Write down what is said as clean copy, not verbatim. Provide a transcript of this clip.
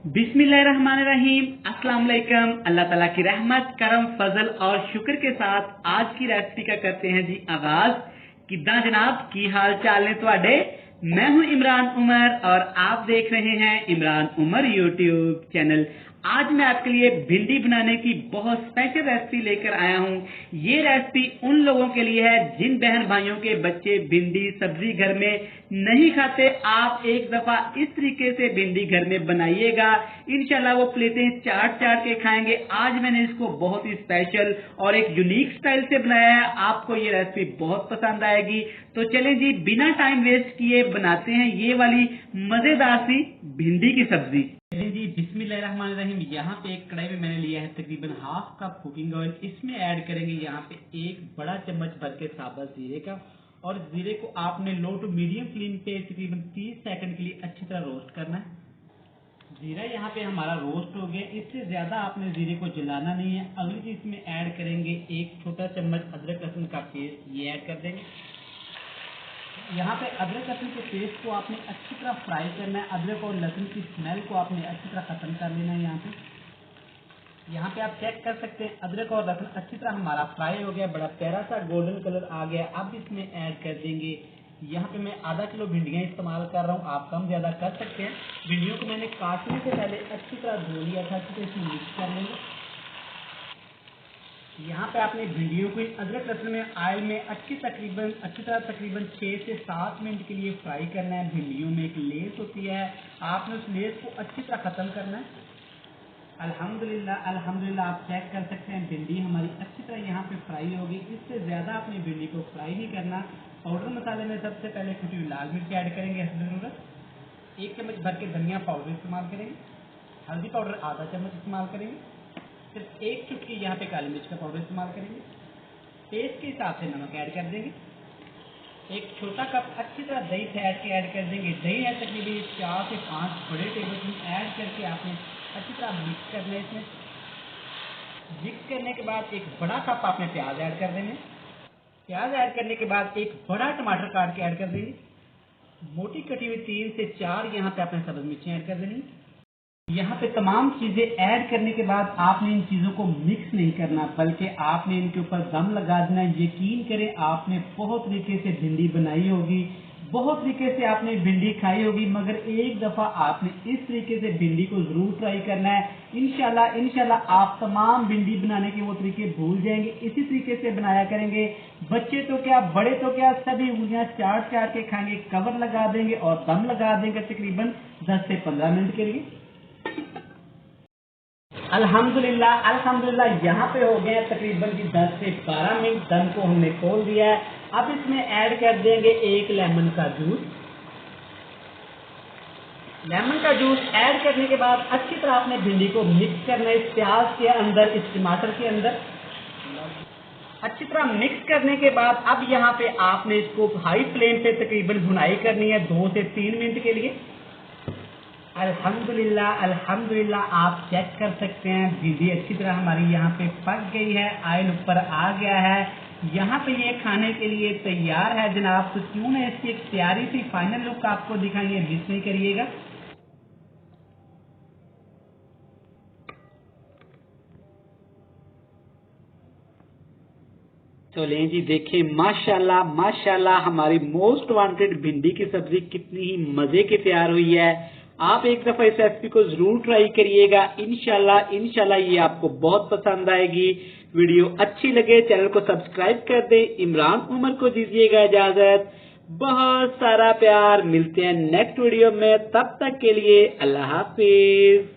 बिस्मिल्लाहिर्रहमानिर्रहीम। अस्सलाम वालेकुम। अल्लाह ताला की रहमत करम फजल और शुक्र के साथ आज की रेसिपी का करते हैं जी आगाज। किदा जनाब की हाल चाल ने तुहाडे। मैं हूं इमरान उमर और आप देख रहे हैं इमरान उमर यूट्यूब चैनल। आज मैं आपके लिए भिंडी बनाने की बहुत स्पेशल रेसिपी लेकर आया हूं। ये रेसिपी उन लोगों के लिए है जिन बहन भाइयों के बच्चे भिंडी सब्जी घर में नहीं खाते। आप एक दफा इस तरीके से भिंडी घर में बनाइएगा, इंशाल्लाह वो प्लेटें चाट चाट के खाएंगे। आज मैंने इसको बहुत ही स्पेशल और एक यूनिक स्टाइल से बनाया है। आपको ये रेसिपी बहुत पसंद आएगी। तो चलें जी, बिना टाइम वेस्ट किए बनाते हैं ये वाली मजेदार सी भिंडी की सब्जी। चलें जी, बिस्मिल्लाहिर्रहमानिर्रहीम। यहाँ पे एक कढ़ाई में मैंने लिया है तकरीबन हाफ कप कुकिंग ऑयल। इसमें ऐड करेंगे यहाँ पे एक बड़ा चम्मच भर के साबुत जीरे का, और जीरे को आपने लो टू मीडियम फ्लेम पे तकरीबन 30 सेकंड के लिए अच्छी तरह रोस्ट करना है। जीरा यहाँ पे हमारा रोस्ट हो गया। इससे ज्यादा आपने जीरे को जलाना नहीं है। अगली चीज इसमें ऐड करेंगे एक छोटा चम्मच अदरक लहसुन का पेस्ट, ये ऐड कर देंगे। यहाँ पे अदरक लहसुन के पेस्ट को आपने अच्छी तरह फ्राई करना है। अदरक और लहसुन की स्मेल को आपने अच्छी तरह खत्म कर लेना है। यहाँ पे आप चेक कर सकते हैं अदरक और लहसुन अच्छी तरह हमारा फ्राई हो गया, बड़ा प्यारा सा गोल्डन कलर आ गया। अब इसमें ऐड कर देंगे, यहाँ पे मैं आधा किलो भिंडियाँ इस्तेमाल कर रहा हूँ, आप कम ज्यादा कर सकते हैं। भिंडियों को मैंने काटने से पहले अच्छी तरह धो लिया था, अच्छी तरह इसमें मिक्स कर लेंगे। यहाँ पे आपने भिंडियों को अदरक लहसुन में ऑयल में अच्छी तरह तकरीबन 6 से 7 मिनट के लिए फ्राई करना है। भिंडियों में एक लेस होती है, आपने उस लेस को अच्छी तरह खत्म करना है। अल्हम्दुलिल्लाह आप चेक कर सकते हैं भिंडी हमारी अच्छी तरह यहाँ पे फ्राई होगी। इससे ज्यादा आपने भिंडी को फ्राई नहीं करना। पाउडर मसाले में सबसे पहले कुटी हुई लाल मिर्च ऐड करेंगे हस्ब ज़रूरत, 1 चम्मच भर के धनिया पाउडर इस्तेमाल करेंगे, हल्दी पाउडर आधा चम्मच इस्तेमाल करेंगे, सिर्फ 1 चुटकी यहाँ पे काली मिर्च का पाउडर इस्तेमाल करेंगे। टेस्ट के हिसाब से नमक ऐड कर देंगे। एक छोटा कप अच्छी तरह दही फैट के ऐड कर देंगे। दही है तकरीबन 4 से 5 बड़े टेबल स्पून ऐड करके आपने अच्छी तरह मिक्स करना है। इसमें मिक्स करने के बाद एक बड़ा कप आपने प्याज ऐड कर देंगे। प्याज ऐड करने के बाद एक बड़ा टमाटर काट के ऐड कर देंगे। मोटी कटी हुई 3 से 4 यहाँ पे आपने सब्ज मिर्ची ऐड कर देनी। यहाँ पे तमाम चीजें ऐड करने के बाद आपने इन चीजों को मिक्स नहीं करना, बल्कि आपने इनके ऊपर दम लगा देना। यकीन करें आपने बहुत तरीके से भिंडी बनाई होगी, बहुत तरीके से आपने भिंडी खाई होगी, मगर एक दफा आपने इस तरीके से भिंडी को जरूर ट्राई करना है। इंशाल्लाह आप तमाम भिंडी बनाने के वो तरीके भूल जाएंगे। इसी तरीके से बनाया करेंगे। बच्चे तो क्या बड़े तो क्या सभी उंगलियां चाट चाट के खाएंगे। कवर लगा देंगे और दम लगा देंगे तकरीबन 10 से 15 मिनट के लिए। अल्हम्दुलिल्लाह यहाँ पे हो गए तकरीबन 10 से 12 मिनट। दम को हमने खोल दिया है। अब इसमें ऐड कर देंगे एक लेमन का जूस। लेमन का जूस ऐड करने के बाद अच्छी तरह आपने भिंडी को मिक्स करना है इस प्याज के अंदर, इस टमाटर के अंदर। अच्छी तरह मिक्स करने के बाद अब यहाँ पे आपने इसको हाई फ्लेम पे तकरीबन भुनाई करनी है 2 से 3 मिनट के लिए। अल्हम्दुलिल्लाह आप चेक कर सकते हैं भिंडी अच्छी तरह हमारी यहाँ पे पक गई है, ऑयल ऊपर आ गया है। यहाँ पे ये खाने के लिए तैयार है जनाब। तो क्यों ना इसकी एक प्यारी सी फाइनल लुक आपको दिखाएंगे, मिस नहीं करिएगा। तो लें जी, देखें माशाल्लाह हमारी मोस्ट वांटेड भिंडी की सब्जी कितनी ही मजे की तैयार हुई है। आप एक दफा इस रेसिपी को जरूर ट्राई करिएगा। इंशाल्लाह ये आपको बहुत पसंद आएगी। वीडियो अच्छी लगे चैनल को सब्सक्राइब कर दें। इमरान उमर को दीजिएगा इजाजत। बहुत सारा प्यार। मिलते हैं नेक्स्ट वीडियो में, तब तक के लिए अल्लाह हाफिज।